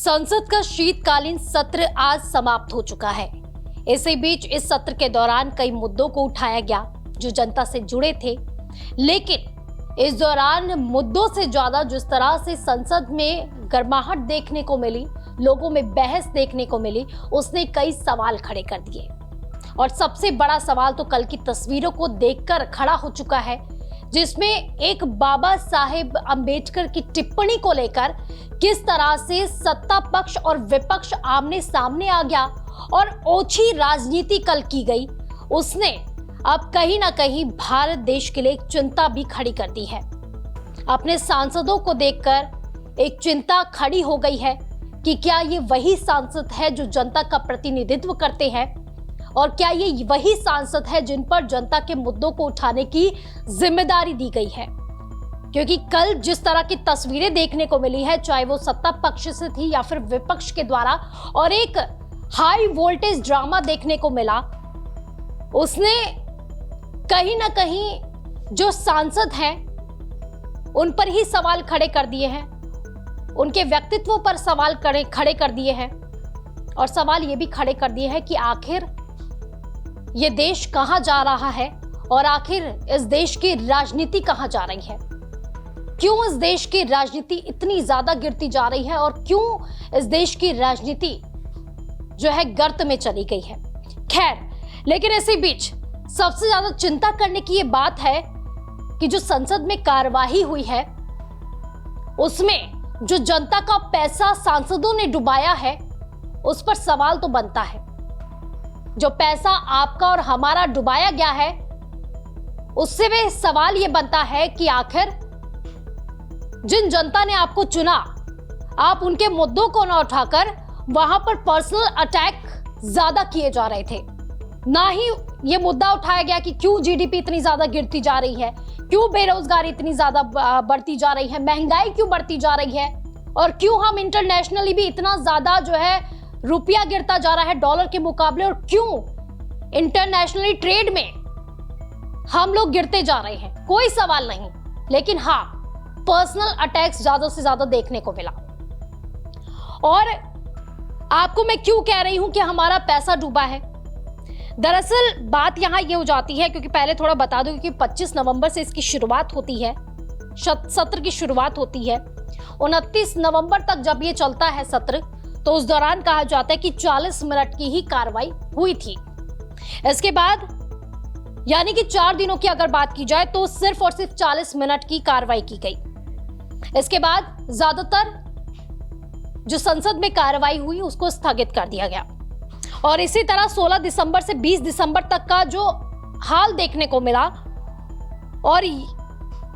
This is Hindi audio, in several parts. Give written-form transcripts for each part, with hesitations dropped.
संसद का शीतकालीन सत्र आज समाप्त हो चुका है। इसी बीच इस सत्र के दौरान कई मुद्दों को उठाया गया जो जनता से जुड़े थे, लेकिन इस दौरान मुद्दों से ज्यादा जिस तरह से संसद में गर्माहट देखने को मिली, लोगों में बहस देखने को मिली, उसने कई सवाल खड़े कर दिए। और सबसे बड़ा सवाल तो कल की तस्वीरों को देखकर खड़ा हो चुका है, जिसमें एक बाबा साहेब अंबेडकर की टिप्पणी को लेकर किस तरह से सत्ता पक्ष और विपक्ष आमने सामने आ गया और ओछी राजनीति कल की गई। उसने अब कहीं ना कहीं भारत देश के लिए एक चिंता भी खड़ी कर दी है। अपने सांसदों को देखकर एक चिंता खड़ी हो गई है कि क्या ये वही सांसद है जो जनता का प्रतिनिधित्व करते हैं, और क्या ये वही सांसद है जिन पर जनता के मुद्दों को उठाने की जिम्मेदारी दी गई है। क्योंकि कल जिस तरह की तस्वीरें देखने को मिली है, चाहे वो सत्ता पक्ष से थी या फिर विपक्ष के द्वारा, और एक हाई वोल्टेज ड्रामा देखने को मिला, उसने कहीं ना कहीं जो सांसद हैं उन पर ही सवाल खड़े कर दिए हैं, उनके व्यक्तित्व पर सवाल खड़े कर दिए हैं, और सवाल ये भी खड़े कर दिए हैं कि आखिर ये देश कहां जा रहा है और आखिर इस देश की राजनीति कहां जा रही है। क्यों इस देश की राजनीति इतनी ज्यादा गिरती जा रही है और क्यों इस देश की राजनीति जो है गर्त में चली गई है। खैर, लेकिन इसी बीच सबसे ज्यादा चिंता करने की ये बात है कि जो संसद में कार्यवाही हुई है उसमें जो जनता का पैसा सांसदों ने डुबाया है उस पर सवाल तो बनता है। जो पैसा आपका और हमारा डुबाया गया है उससे भी सवाल यह बनता है कि आखिर जिन जनता ने आपको चुना, आप उनके मुद्दों को न उठाकर वहां पर पर्सनल अटैक ज्यादा किए जा रहे थे। ना ही यह मुद्दा उठाया गया कि क्यों जीडीपी इतनी ज्यादा गिरती जा रही है, क्यों बेरोजगारी इतनी ज्यादा बढ़ती जा रही है, महंगाई क्यों बढ़ती जा रही है, और क्यों हम इंटरनेशनली भी इतना ज्यादा जो है रुपया गिरता जा रहा है डॉलर के मुकाबले, और क्यों इंटरनेशनली ट्रेड में हम लोग गिरते जा रहे हैं। कोई सवाल नहीं, लेकिन हाँ, पर्सनल अटैक्स ज्यादा से ज्यादा देखने को मिला। और आपको मैं क्यों कह रही हूं कि हमारा पैसा डूबा है, दरअसल बात यहां ये हो जाती है, क्योंकि पहले थोड़ा बता दूं कि 25 नवंबर से इसकी शुरुआत होती है, सत्र की शुरुआत होती है। 29 नवंबर तक जब ये चलता है सत्र, तो उस दौरान कहा जाता है कि 40 मिनट की ही कार्रवाई हुई थी। इसके बाद यानी कि 4 दिनों की अगर बात की जाए तो सिर्फ और सिर्फ 40 मिनट की कार्रवाई की गई। इसके बाद ज्यादातर जो संसद में कार्रवाई हुई उसको स्थगित कर दिया गया। और इसी तरह 16 दिसंबर से 20 दिसंबर तक का जो हाल देखने को मिला, और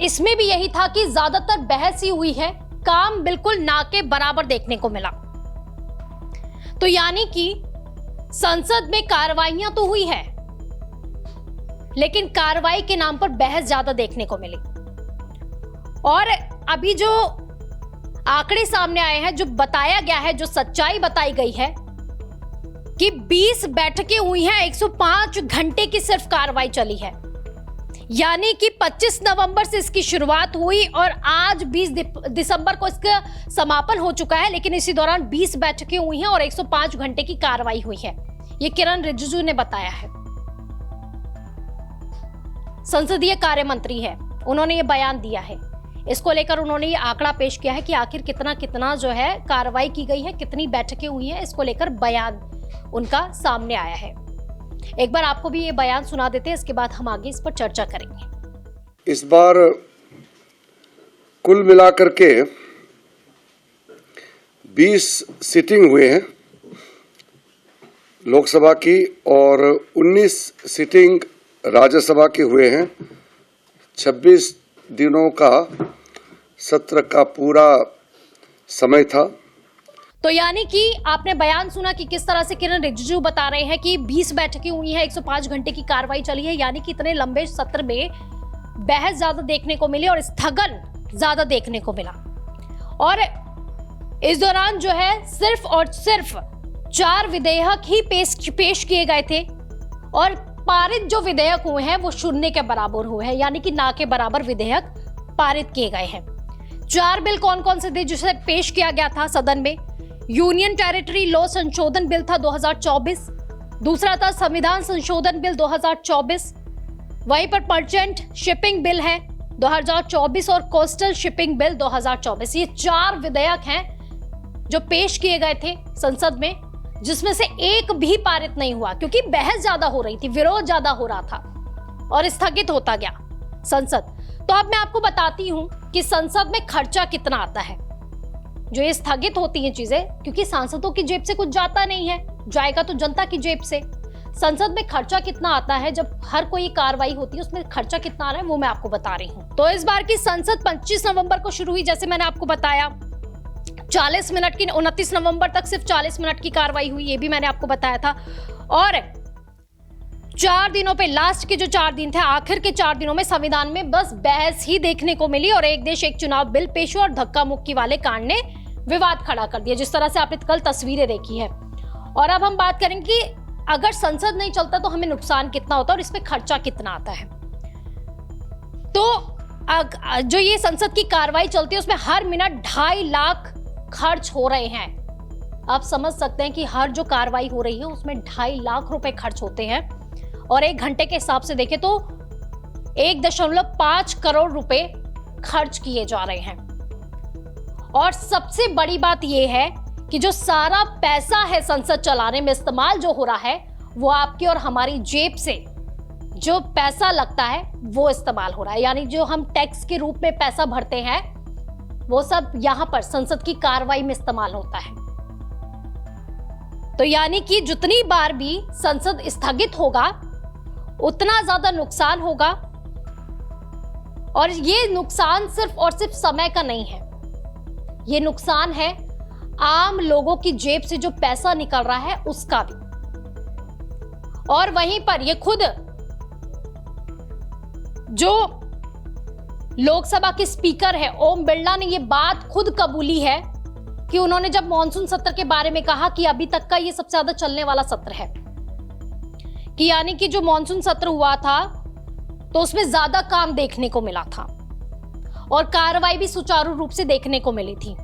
इसमें भी यही था कि ज्यादातर बहस ही हुई है, काम बिल्कुल ना के बराबर देखने को मिला। तो यानी कि संसद में कार्रवाइयां तो हुई है, लेकिन कार्रवाई के नाम पर बहस ज्यादा देखने को मिली। और अभी जो आंकड़े सामने आए हैं, जो बताया गया है, जो सच्चाई बताई गई है कि 20 बैठकें हुई हैं, 105 घंटे की सिर्फ कार्रवाई चली है। यानी कि 25 नवंबर से इसकी शुरुआत हुई और आज 20 दिसंबर को इसका समापन हो चुका है, लेकिन इसी दौरान 20 बैठकें हुई हैं और 105 घंटे की कार्रवाई हुई है। ये किरण रिजिजू ने बताया है, संसदीय कार्य मंत्री है, उन्होंने ये बयान दिया है। इसको लेकर उन्होंने ये आंकड़ा पेश किया है कि आखिर कितना जो है कार्रवाई की गई है, कितनी बैठकें हुई हैं, इसको लेकर बयान उनका सामने आया है। एक बार आपको भी ये बयान सुना देते हैं, इसके बाद हम आगे इस पर चर्चा करेंगे। इस बार कुल मिलाकर के 20 सिटिंग हुए हैं लोकसभा की और 19 सिटिंग राज्यसभा के हुए हैं। 26 दिनों का सत्र का पूरा समय था। तो यानी कि आपने बयान सुना कि किस तरह से किरण रिजिजू बता रहे हैं कि 20 बैठकें हुई हैं, 105 घंटे की कार्रवाई चली है। यानी कि इतने लंबे सत्र में बहस ज्यादा देखने को मिली और स्थगन ज्यादा देखने को मिला। और इस दौरान जो है सिर्फ और सिर्फ 4 विधेयक ही पेश किए गए थे, और पारित जो विधेयक हुए हैं वो शून्य के बराबर हुए हैं, यानी कि ना के बराबर विधेयक पारित किए गए हैं। 4 बिल कौन कौन से थे जिसे पेश किया गया था सदन में? यूनियन टेरिटरी लॉ संशोधन बिल था 2024, दूसरा था संविधान संशोधन बिल 2024, वहीं पर मर्चेंट शिपिंग बिल है 2024 और कोस्टल शिपिंग बिल 2024। ये 4 विधेयक हैं जो पेश किए गए थे संसद में, जिसमें से एक भी पारित नहीं हुआ क्योंकि बहस ज्यादा हो रही थी, विरोध ज्यादा हो रहा था और स्थगित होता गया संसद। तो अब मैं आपको बताती हूं कि संसद में खर्चा कितना आता है जो ये स्थगित होती हैं चीजें, क्योंकि सांसदों की जेब से कुछ जाता नहीं है, जाएगा तो जनता की जेब से। संसद में खर्चा कितना आता है जब हर कोई कार्रवाई होती है, उसमें खर्चा कितना आ रहा है वो मैं आपको बता रही हूं। तो इस बार की संसद 25 नवंबर को शुरू हुई, जैसे मैंने आपको बताया 40 मिनट की, 29 नवंबर तक सिर्फ 40 मिनट की कार्रवाई हुई, ये भी मैंने आपको बताया था। और 4 दिनों पे, लास्ट के जो 4 दिन थे, आखिर के 4 दिनों में संविधान में बस बहस ही देखने को मिली और एक देश एक चुनाव बिल पेश हुआ और धक्का मुक्की वाले कांड ने विवाद खड़ा कर दिया, जिस तरह से आपने कल तस्वीरें देखी है। और अब हम बात करेंगे कि अगर संसद नहीं चलता तो हमें नुकसान कितना होता है और इसमें खर्चा कितना आता है। तो जो ये संसद की कार्रवाई चलती है उसमें हर मिनट 2.5 लाख खर्च हो रहे हैं। आप समझ सकते हैं कि हर जो कार्रवाई हो रही है उसमें 2.5 लाख रुपए खर्च होते हैं और 1 घंटे के हिसाब से देखें तो 1.5 करोड़ रुपए खर्च किए जा रहे हैं। और सबसे बड़ी बात यह है कि जो सारा पैसा है संसद चलाने में इस्तेमाल जो हो रहा है वो आपकी और हमारी जेब से जो पैसा लगता है वो इस्तेमाल हो रहा है, यानी जो हम टैक्स के रूप में पैसा भरते हैं वो सब यहां पर संसद की कार्रवाई में इस्तेमाल होता है। तो यानी कि जितनी बार भी संसद स्थगित होगा उतना ज्यादा नुकसान होगा। और ये नुकसान सिर्फ और सिर्फ समय का नहीं है, ये नुकसान है आम लोगों की जेब से जो पैसा निकल रहा है उसका भी। और वहीं पर ये खुद जो लोकसभा के स्पीकर है ओम बिरला ने ये बात खुद कबूली है कि उन्होंने जब मॉनसून सत्र के बारे में कहा कि अभी तक का ये सबसे ज्यादा चलने वाला सत्र है, कि यानी कि जो मॉनसून सत्र हुआ था तो उसमें ज्यादा काम देखने को मिला था और कार्रवाई भी सुचारू रूप से देखने को मिली थी।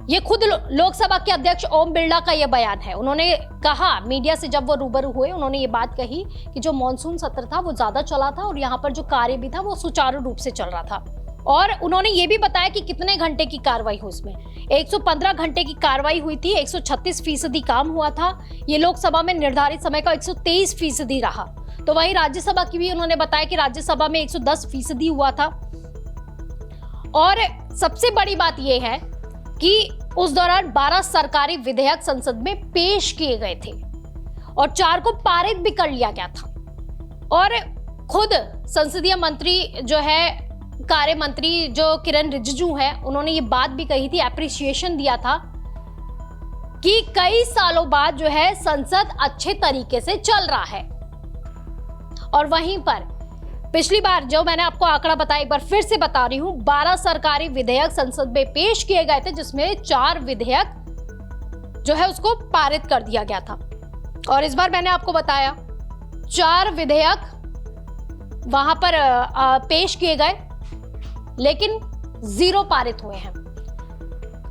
ये खुद लोकसभा के अध्यक्ष ओम बिरला का यह बयान है। उन्होंने कहा मीडिया से जब वो रूबरू हुए, उन्होंने ये बात कही कि जो मॉनसून सत्र था वो ज्यादा चला था और यहाँ पर जो कार्य भी था वो सुचारू रूप से चल रहा था। और उन्होंने ये भी बताया कि कितने घंटे की कार्रवाई हुई, इसमें 115 घंटे की कार्रवाई हुई थी, 136% काम हुआ था। ये लोकसभा में निर्धारित समय का 123% रहा। तो वहीं राज्यसभा की भी उन्होंने बताया कि राज्यसभा में 110% हुआ था। और सबसे बड़ी बात यह है कि उस दौरान 12 सरकारी विधेयक संसद में पेश किए गए थे और 4 को पारित भी कर लिया गया था। और खुद संसदीय मंत्री जो है, कार्य मंत्री जो किरण रिजिजू है, उन्होंने ये बात भी कही थी, एप्रिसिएशन दिया था कि कई सालों बाद जो है संसद अच्छे तरीके से चल रहा है। और वहीं पर पिछली बार जो मैंने आपको आंकड़ा बताया, एक बार फिर से बता रही हूं, 12 सरकारी विधेयक संसद में पेश किए गए थे जिसमें 4 विधेयक जो है उसको पारित कर दिया गया था। और इस बार मैंने आपको बताया 4 विधेयक वहां पर पेश किए गए लेकिन 0 पारित हुए हैं।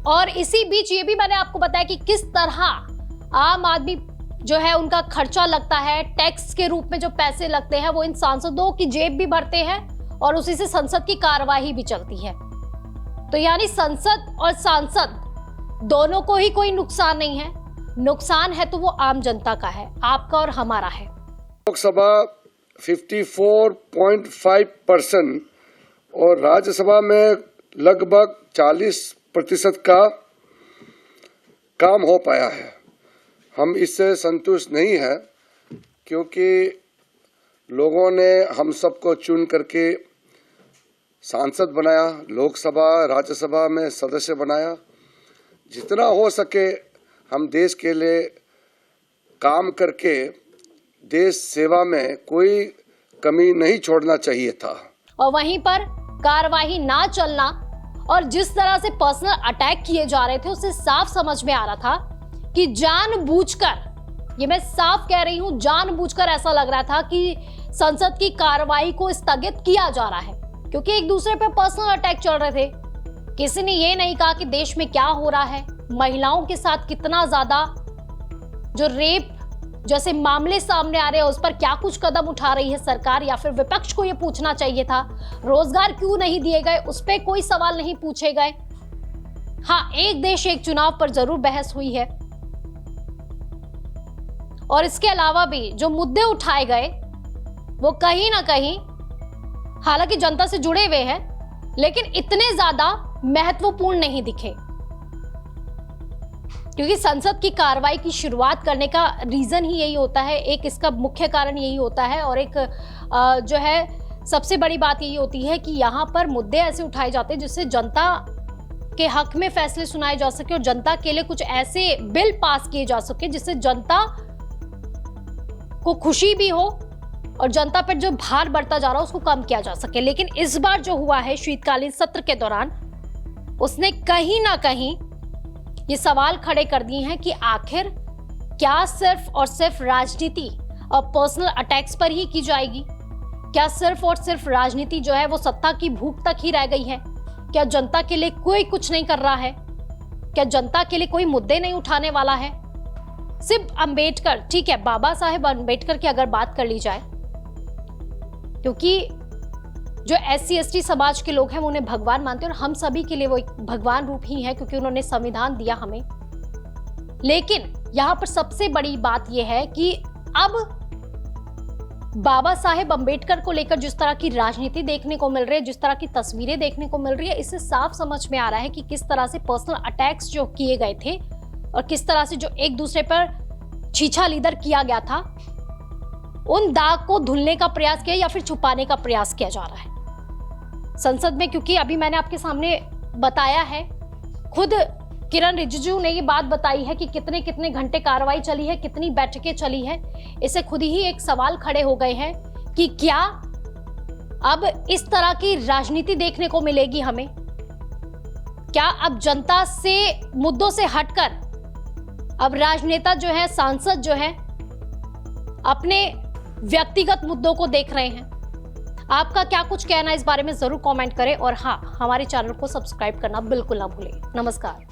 और इसी बीच ये भी मैंने आपको बताया कि किस तरह आम आदमी जो है उनका खर्चा लगता है, टैक्स के रूप में जो पैसे लगते हैं वो इन सांसदों की जेब भी भरते हैं और उसी से संसद की कार्यवाही भी चलती है। तो यानी संसद और सांसद दोनों को ही कोई नुकसान नहीं है, नुकसान है तो वो आम जनता का है, आपका और हमारा है। लोकसभा 54.5% और राज्यसभा में लगभग 40% का काम हो पाया है। हम इससे संतुष्ट नहीं है क्योंकि लोगों ने हम सबको चुन करके सांसद बनाया, लोकसभा राज्यसभा में सदस्य बनाया। जितना हो सके हम देश के लिए काम करके देश सेवा में कोई कमी नहीं छोड़ना चाहिए था। और वहीं पर कार्यवाही ना चलना और जिस तरह से पर्सनल अटैक किए जा रहे थे उससे साफ समझ में आ रहा था कि जानबूझकर, ये मैं साफ कह रही हूं, जानबूझकर ऐसा लग रहा था कि संसद की कार्रवाई को स्थगित किया जा रहा है क्योंकि एक दूसरे पर पर्सनल अटैक चल रहे थे। किसी ने ये नहीं कहा कि देश में क्या हो रहा है, महिलाओं के साथ कितना ज्यादा जो रेप जैसे मामले सामने आ रहे हैं उस पर क्या कुछ कदम उठा रही है सरकार, या फिर विपक्ष को यह पूछना चाहिए था रोजगार क्यों नहीं दिए गए, उस पर कोई सवाल नहीं पूछे गए। हाँ, एक देश एक चुनाव पर जरूर बहस हुई है, और इसके अलावा भी जो मुद्दे उठाए गए वो कहीं ना कहीं हालांकि जनता से जुड़े हुए हैं लेकिन इतने ज्यादा महत्वपूर्ण नहीं दिखे, क्योंकि संसद की कार्रवाई की शुरुआत करने का रीजन ही यही होता है, एक इसका मुख्य कारण यही होता है, और एक जो है सबसे बड़ी बात यही होती है कि यहाँ पर मुद्दे ऐसे उठाए जाते हैं जिससे जनता के हक में फैसले सुनाए जा सके और जनता के लिए कुछ ऐसे बिल पास किए जा सके जिससे जनता को खुशी भी हो और जनता पर जो भार बढ़ता जा रहा है उसको कम किया जा सके। लेकिन इस बार जो हुआ है शीतकालीन सत्र के दौरान, उसने कहीं ना कहीं ये सवाल खड़े कर दिए हैं कि आखिर क्या सिर्फ और सिर्फ राजनीति और पर्सनल अटैक्स पर ही की जाएगी? क्या सिर्फ और सिर्फ राजनीति जो है वो सत्ता की भूख तक ही रह गई है? क्या जनता के लिए कोई कुछ नहीं कर रहा है? क्या जनता के लिए कोई मुद्दे नहीं उठाने वाला है? सिर्फ अंबेडकर, ठीक है, बाबा साहेब अंबेडकर की अगर बात कर ली जाए, क्योंकि जो SC/ST समाज के लोग हैं वो उन्हें भगवान मानते हैं और हम सभी के लिए वो एक भगवान रूप ही है क्योंकि उन्होंने संविधान दिया हमें। लेकिन यहां पर सबसे बड़ी बात यह है कि अब बाबा साहेब अंबेडकर को लेकर जिस तरह की राजनीति देखने को मिल रही है, जिस तरह की तस्वीरें देखने को मिल रही है, इससे साफ समझ में आ रहा है कि किस तरह से पर्सनल अटैक्स जो किए गए थे और किस तरह से जो एक दूसरे पर छीछा लीदर किया गया था, उन दाग को धुलने का प्रयास किया या फिर छुपाने का प्रयास किया जा रहा है संसद में। क्योंकि अभी मैंने आपके सामने बताया है, खुद किरण रिजिजू ने ये बात बताई है कि कितने कितने घंटे कार्रवाई चली है, कितनी बैठकें चली है। इससे खुद ही एक सवाल खड़े हो गए हैं कि क्या अब इस तरह की राजनीति देखने को मिलेगी हमें? क्या अब जनता से मुद्दों से हटकर अब राजनेता जो है, सांसद जो है, अपने व्यक्तिगत मुद्दों को देख रहे हैं? आपका क्या कुछ कहना है इस बारे में जरूर कमेंट करें, और हाँ, हमारे चैनल को सब्सक्राइब करना बिल्कुल ना भूलें। नमस्कार।